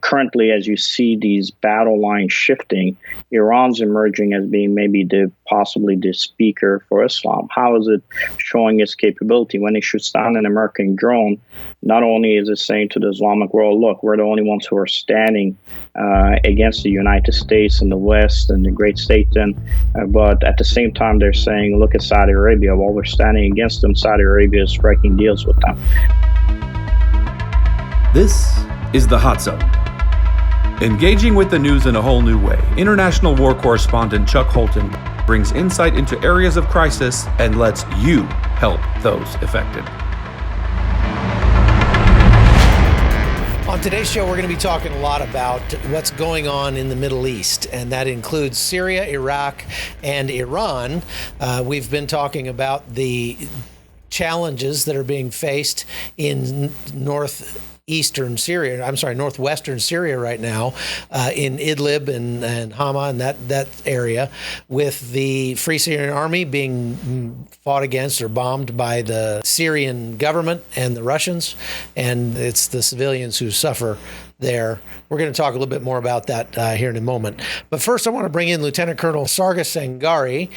Currently, as you see these battle lines shifting, Iran's emerging as being maybe possibly the speaker for Islam. How is it showing its capability? When it shoots down an American drone, not only is it saying to the Islamic world, look, we're the only ones who are standing against the United States and the West and the great Satan, but at the same time, they're saying, look at Saudi Arabia. While we're standing against them, Saudi Arabia is striking deals with them. This is the Hot Zone. Engaging with the news in a whole new way, international war correspondent Chuck Holton brings insight into areas of crisis and lets you help those affected. On today's show, we're going to be talking a lot about what's going on in the Middle East, and that includes Syria, Iraq, and Iran. We've been talking about the challenges that are being faced in northwestern Syria right now, in Idlib and Hama and that area, with the Free Syrian Army being fought against or bombed by the Syrian government and the Russians, and it's the civilians who suffer there. We're going to talk a little bit more about that here in a moment. But first, I want to bring in LtCol Sargis Sangari.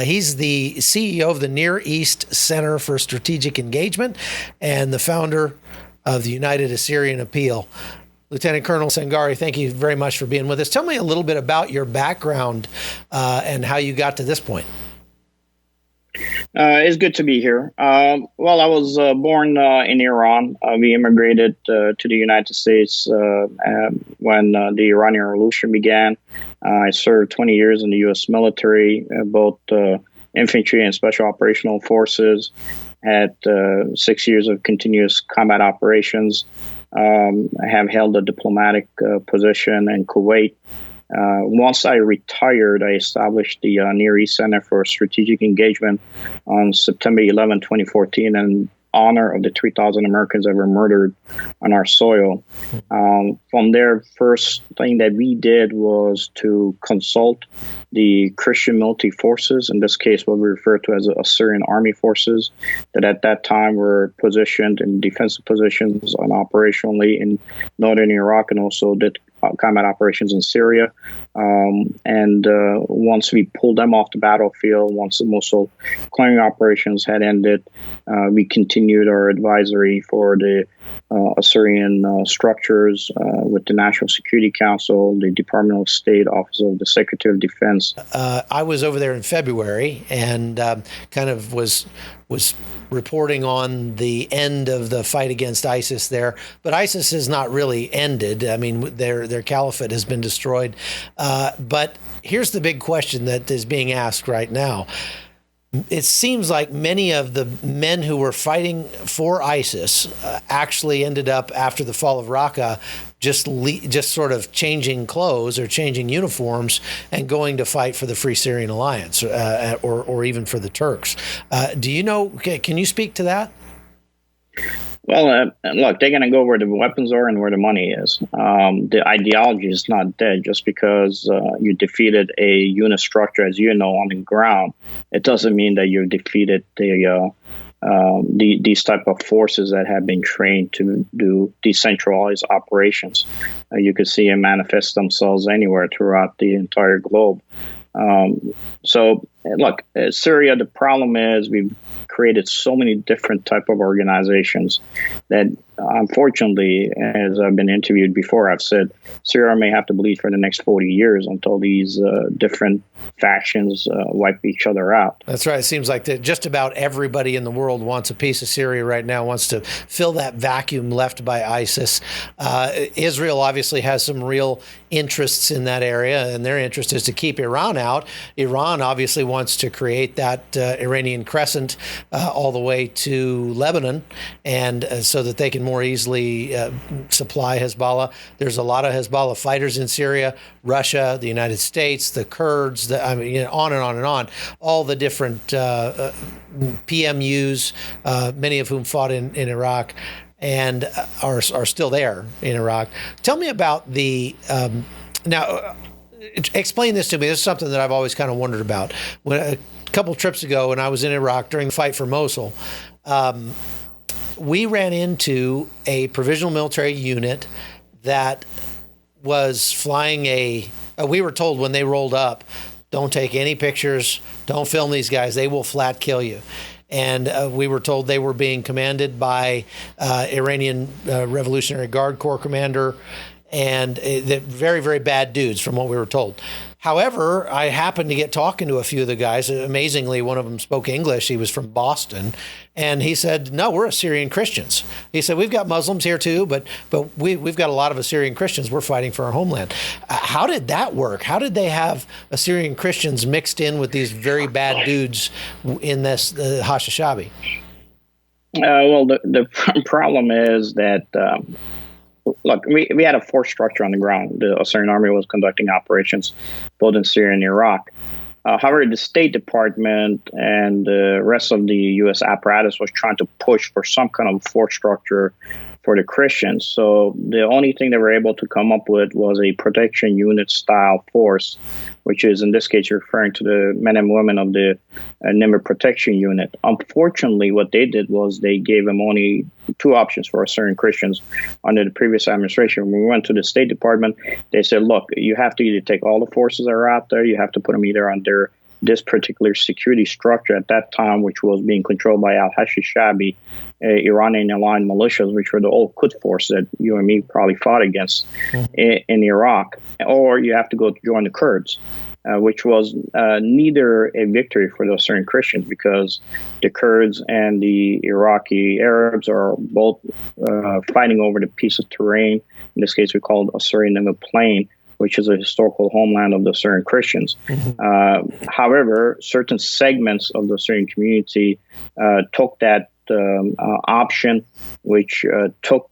He's the CEO of the Near East Center for Strategic Engagement and the founder of the United Assyrian Appeal. LtCol Sangari, thank you very much for being with us. Tell me a little bit about your background and how you got to this point. It's good to be here. Well, I was born in Iran. We immigrated to the United States when the Iranian Revolution began. I served 20 years in the U.S. military, both infantry and special operational forces. Had 6 years of continuous combat operations. I have held a diplomatic position in Kuwait. Once I retired, I established the Near East Center for Strategic Engagement on September 11, 2014, in honor of the 3,000 Americans that were murdered on our soil. From there, first thing that we did was to consult the Christian military forces, in this case what we refer to as Assyrian army forces, that at that time were positioned in defensive positions and operationally in northern Iraq, and also did combat operations in Syria. And once we pulled them off the battlefield, once the Mosul clearing operations had ended, we continued our advisory for the Assyrian structures with the National Security Council, the Department of State, Office of the Secretary of Defense. I was over there in February and kind of was reporting on the end of the fight against ISIS there, but ISIS has not really ended. I mean, their caliphate has been destroyed. But here's the big question that is being asked right now. It seems like many of the men who were fighting for ISIS actually ended up, after the fall of Raqqa, just sort of changing clothes or changing uniforms and going to fight for the Free Syrian Alliance or even for the Turks. Do you know? Can you speak to that? Well, look, they're going to go where the weapons are and where the money is. The ideology is not dead. Just because you defeated a unit structure, as you know, on the ground, it doesn't mean that you've defeated these type of forces that have been trained to do decentralized operations. You could see them manifest themselves anywhere throughout the entire globe. So, look, Syria, the problem is we've created so many different type of organizations that, unfortunately, as I've been interviewed before, I've said Syria may have to bleed for the next 40 years until these different factions wipe each other out. That's right. It seems like that just about everybody in the world wants a piece of Syria right now, wants to fill that vacuum left by ISIS. Israel obviously has some real interests in that area, and their interest is to keep Iran out. Iran obviously wants to create that Iranian crescent all the way to Lebanon, and so that they can more easily supply Hezbollah. There's a lot of Hezbollah fighters in Syria, Russia, the United States, the Kurds, on and on and on. All the different PMUs, many of whom fought in Iraq and are still there in Iraq. Tell me about the now. Explain this to me. This is something that I've always kind of wondered about. When a couple trips ago, when I was in Iraq during the fight for Mosul, we ran into a provisional military unit that was flying we were told when they rolled up, don't take any pictures, don't film these guys, they will flat kill you. And we were told they were being commanded by Iranian Revolutionary Guard Corps commander, and they're very, very bad dudes from what we were told. However, I happened to get talking to a few of the guys. Amazingly, one of them spoke English. He was from Boston. And he said, no, we're Assyrian Christians. He said, we've got Muslims here too, but we've got a lot of Assyrian Christians. We're fighting for our homeland. How did that work? How did they have Assyrian Christians mixed in with these very bad dudes in this Hashishabi? Well, the problem is that look, we had a force structure on the ground. The Assyrian army was conducting operations both in Syria and Iraq. However, the State Department and the rest of the U.S. apparatus was trying to push for some kind of force structure for the Christians. So the only thing they were able to come up with was a protection unit style force, which is in this case referring to the men and women of the Nimba Protection Unit. Unfortunately, what they did was they gave them only two options for Assyrian Christians under the previous administration. When we went to the State Department, they said, look, you have to either take all the forces that are out there, you have to put them either under this particular security structure at that time, which was being controlled by al-Hashishabi, Iranian aligned militias, which were the old Quds force that you and me probably fought against in Iraq, or you have to go to join the Kurds, which was neither a victory for the Assyrian Christians, because the Kurds and the Iraqi Arabs are both fighting over the piece of terrain. In this case, we call it Assyrian Nimba Plain, which is a historical homeland of the Assyrian Christians. However, certain segments of the Assyrian community took that option, which took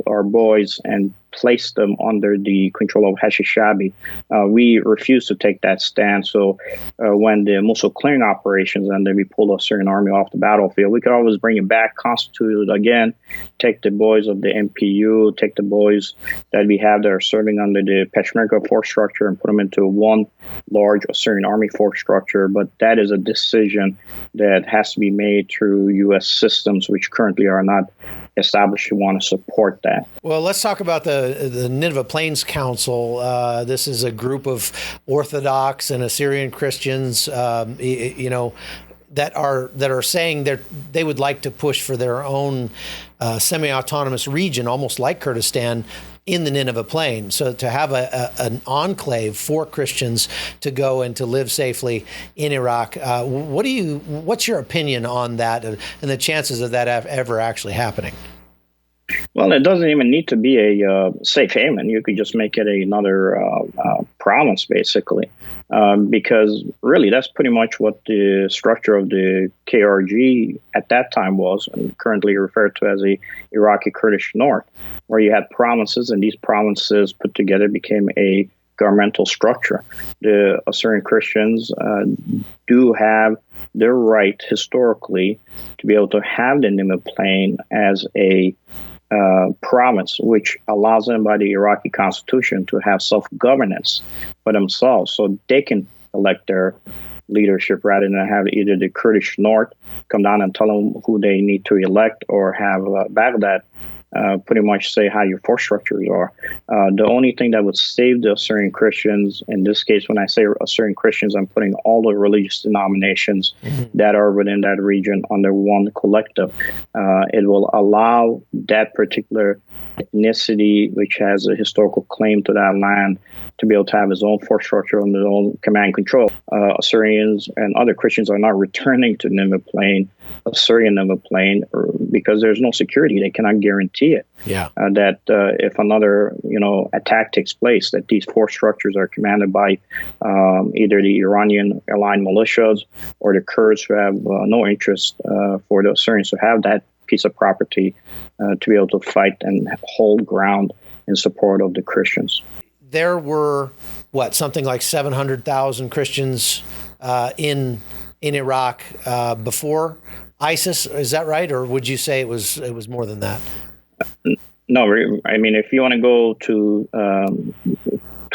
our boys and placed them under the control of Hashishabi. We refused to take that stand. So when the Mosul clearing operations ended, we pulled the Assyrian army off the battlefield. We could always bring it back, constitute it again, take the boys of the MPU, take the boys that we have that are serving under the Peshmerga force structure and put them into one large Assyrian army force structure. But that is a decision that has to be made through U.S. systems, which currently are not established to want to support that. Well, let's talk about the Nineveh Plains Council. This is a group of Orthodox and Assyrian Christians, that are saying they would like to push for their own semi-autonomous region, almost like Kurdistan, in the Nineveh Plain. So to have an enclave for Christians to go and to live safely in Iraq. What's your opinion on that and the chances of that ever actually happening? Well, it doesn't even need to be a safe haven. You could just make it another province, basically, because really that's pretty much what the structure of the KRG at that time was, and currently referred to as the Iraqi Kurdish North, where you had provinces, and these provinces put together became a governmental structure. The Assyrian Christians do have their right historically to be able to have the Nimba Plain as a province, which allows them by the Iraqi constitution to have self-governance for themselves, so they can elect their leadership rather than have either the Kurdish North come down and tell them who they need to elect, or have Baghdad pretty much say how your force structures are. The only thing that would save the Assyrian Christians, in this case, when I say Assyrian Christians, I'm putting all the religious denominations that are within that region under one collective. It will allow that particular ethnicity, which has a historical claim to that land, to be able to have its own force structure and their own command and control. Assyrians and other Christians are not returning to Nimba Plain, Assyrian Nimba Plain, because there's no security. They cannot guarantee it. That if another attack takes place, that these force structures are commanded by either the Iranian aligned militias or the Kurds, who have no interest for the Assyrians to have that piece of property to be able to fight and hold ground in support of the Christians. There were, something like 700,000 Christians in Iraq before ISIS. Is that right? Or would you say it was more than that? No, I mean, if you want to go to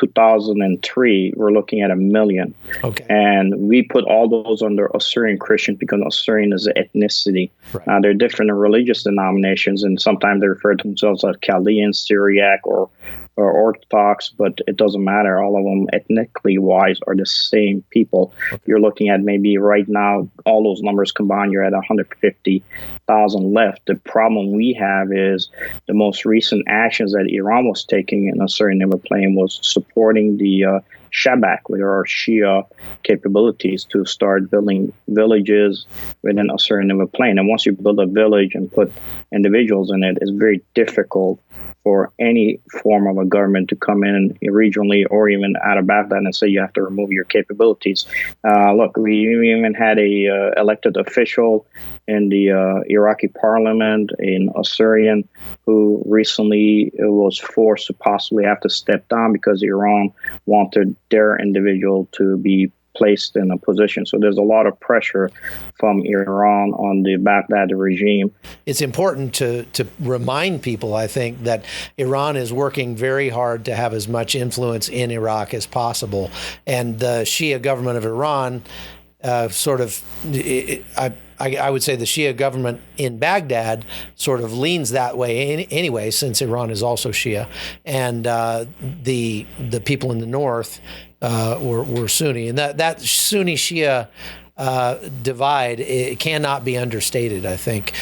2003, we're looking at 1 million. Okay. And we put all those under Assyrian Christian because Assyrian is an ethnicity. Right. They're different religious denominations, and sometimes they refer to themselves as Chaldean, Syriac, or Orthodox, but it doesn't matter. All of them, ethnically wise, are the same people. Okay. You're looking at maybe right now, all those numbers combined, you're at 150,000 left. The problem we have is the most recent actions that Iran was taking in Assyrian Never Plain was supporting the Shabak, with our Shia capabilities, to start building villages within Assyrian Never Plain. And once you build a village and put individuals in it, it's very difficult for any form of a government to come in regionally or even out of Baghdad and say you have to remove your capabilities. Look, we even had a elected official in the Iraqi parliament, in Assyrian, who recently was forced to possibly have to step down because Iran wanted their individual to be placed in a position. So there's a lot of pressure from Iran on the Baghdad regime. It's important to remind people, I think, that Iran is working very hard to have as much influence in Iraq as possible. And the Shia government of Iran I would say the Shia government in Baghdad sort of leans that way anyway, since Iran is also Shia, and the people in the north were Sunni, and that Sunni Shia divide, it cannot be understated, I think.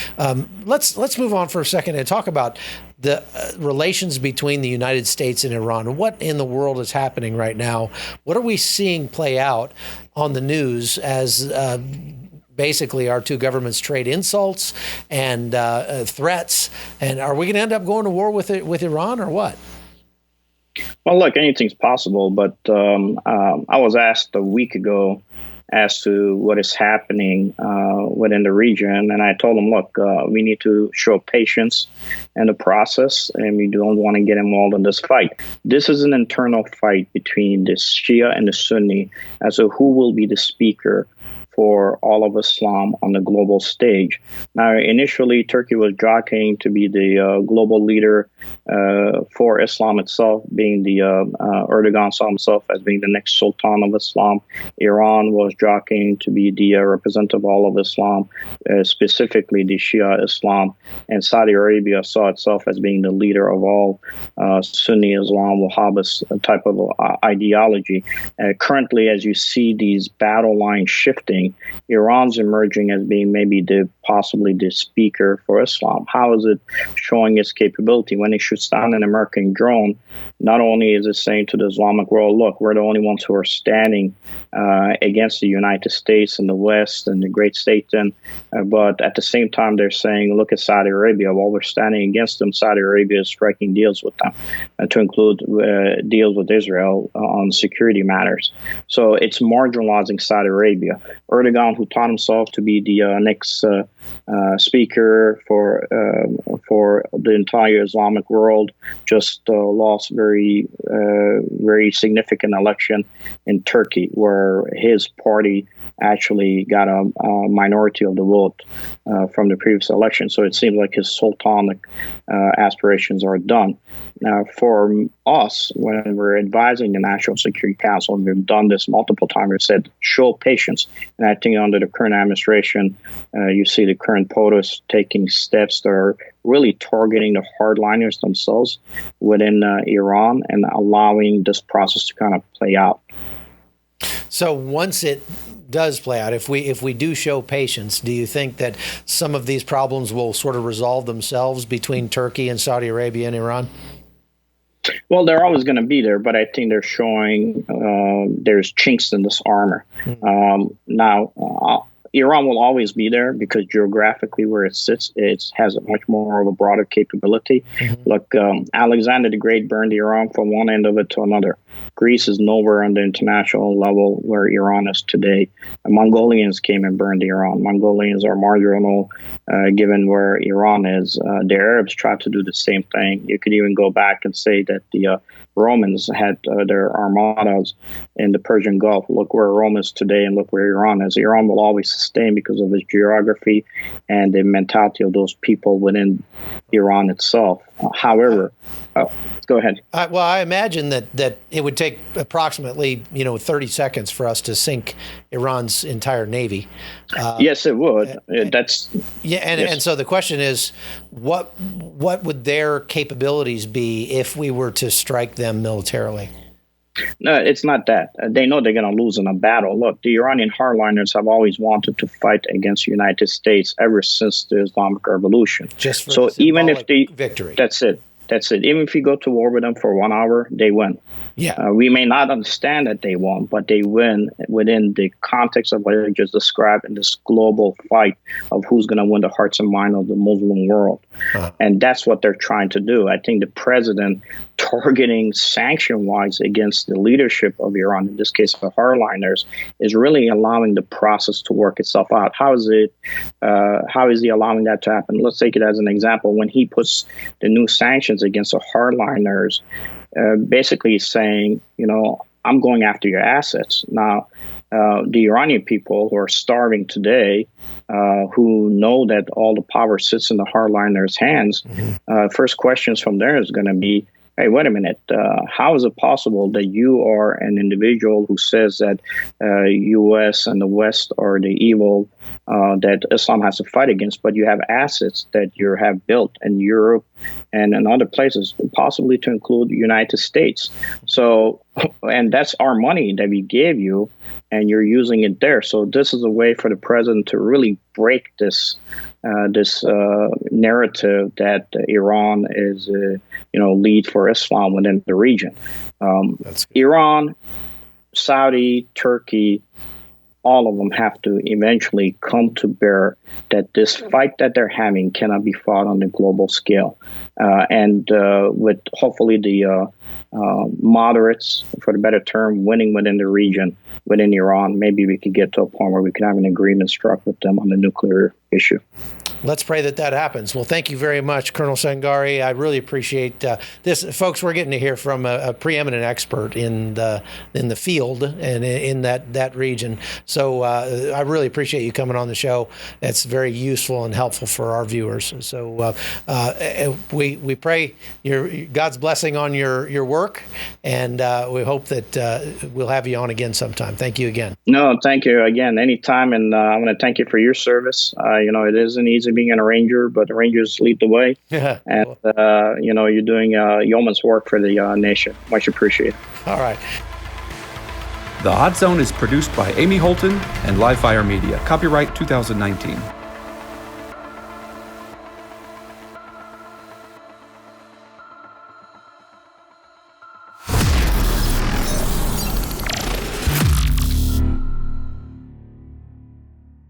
Let's move on for a second and talk about the relations between the United States and Iran. What in the world is happening right now? What are we seeing play out on the news as basically our two governments trade insults and threats? And are we going to end up going to war with Iran, or what? Well, look, anything's possible, but I was asked a week ago as to what is happening within the region, and I told them, look, we need to show patience in the process, and we don't want to get involved in this fight. This is an internal fight between the Shia and the Sunni as to who will be the speaker for all of Islam on the global stage. Now, initially, Turkey was jockeying to be the global leader for Islam itself, being the Erdogan saw himself as being the next Sultan of Islam. Iran was jockeying to be the representative of all of Islam, specifically the Shia Islam. And Saudi Arabia saw itself as being the leader of all Sunni Islam, Wahhabist type of ideology. Currently, as you see these battle lines shifting, Iran's emerging as being maybe possibly the speaker for Islam. How is it showing its capability? When it shoots down an American drone, not only is it saying to the Islamic world, look, we're the only ones who are standing against the United States and the West and the great Satan, but at the same time, they're saying, look at Saudi Arabia. While we're standing against them, Saudi Arabia is striking deals with them, to include deals with Israel on security matters. So it's marginalizing Saudi Arabia. Erdogan, who taught himself to be the next speaker for the entire Islamic world, just lost very significant election in Turkey, where his party actually got a minority of the vote from the previous election. So it seems like his sultanic aspirations are done. Now, for us, when we're advising the National Security Council, and we've done this multiple times, we've said, show patience. And I think under the current administration, you see the current POTUS taking steps that are really targeting the hardliners themselves within Iran and allowing this process to kind of play out. So once it does play out, if we do show patience, do you think that some of these problems will sort of resolve themselves between Turkey and Saudi Arabia and Iran? Well, they're always going to be there, but I think they're showing there's chinks in this armor. Now, Iran will always be there because geographically where it sits, it has a much more of a broader capability. Look, Alexander the Great burned Iran from one end of it to another. Greece is nowhere on the international level where Iran is today. The Mongolians came and burned Iran. Mongolians are marginal given where Iran is. The Arabs tried to do the same thing. You could even go back and say that the Romans had their armadas in the Persian Gulf. Look where Rome is today and look where Iran is. Iran will always sustain because of its geography and the mentality of those people within Iran itself. However, go ahead. Well, I imagine that it would take approximately 30 seconds for us to sink Iran's entire navy. Yes, it would. And so the question is, what would their capabilities be if we were to strike them militarily? No, it's not that. They know they're going to lose in a battle. Look, the Iranian hardliners have always wanted to fight against the United States ever since the Islamic Revolution. Just for so even if the victory. That's it. Even if you go to war with them for 1 hour, they win. Yeah. We may not understand that they won, but they win within the context of what I just described in this global fight of who's going to win the hearts and minds of the Muslim world. And that's what they're trying to do. I think the president targeting sanction-wise against the leadership of Iran, in this case the hardliners, is really allowing the process to work itself out. How is he allowing that to happen? Let's take it as an example. When he puts the new sanctions against the hardliners, basically saying, I'm going after your assets. Now, the Iranian people who are starving today, who know that all the power sits in the hardliners' hands, first questions from there is going to be, hey, wait a minute, how is it possible that you are an individual who says that U.S. and the West are the evil that Islam has to fight against, but you have assets that you have built in Europe and in other places, possibly to include the United States. So, and that's our money that we gave you, and you're using it there. So this is a way for the president to really break this narrative that Iran is, lead for Islam within the region. Iran, Saudi, Turkey, all of them have to eventually come to bear that this fight that they're having cannot be fought on the global scale. And with hopefully the moderates, for the better term, winning within the region, within Iran, maybe we could get to a point where we can have an agreement struck with them on the nuclear issue. Let's pray that happens. Well, thank you very much, Colonel Sangari. I really appreciate this. Folks, we're getting to hear from a preeminent expert in the field and in that region. So I really appreciate you coming on the show. It's very useful and helpful for our viewers. So we pray God's blessing on your work, and we hope that we'll have you on again sometime. Thank you again. No, thank you again. Anytime, and I want to thank you for your service. It isn't easy being a Ranger, but the Rangers lead the way. And, you're doing yeoman's work for the nation. Much appreciated. All right. The Hot Zone is produced by Amy Holton and Livefire Media. Copyright 2019.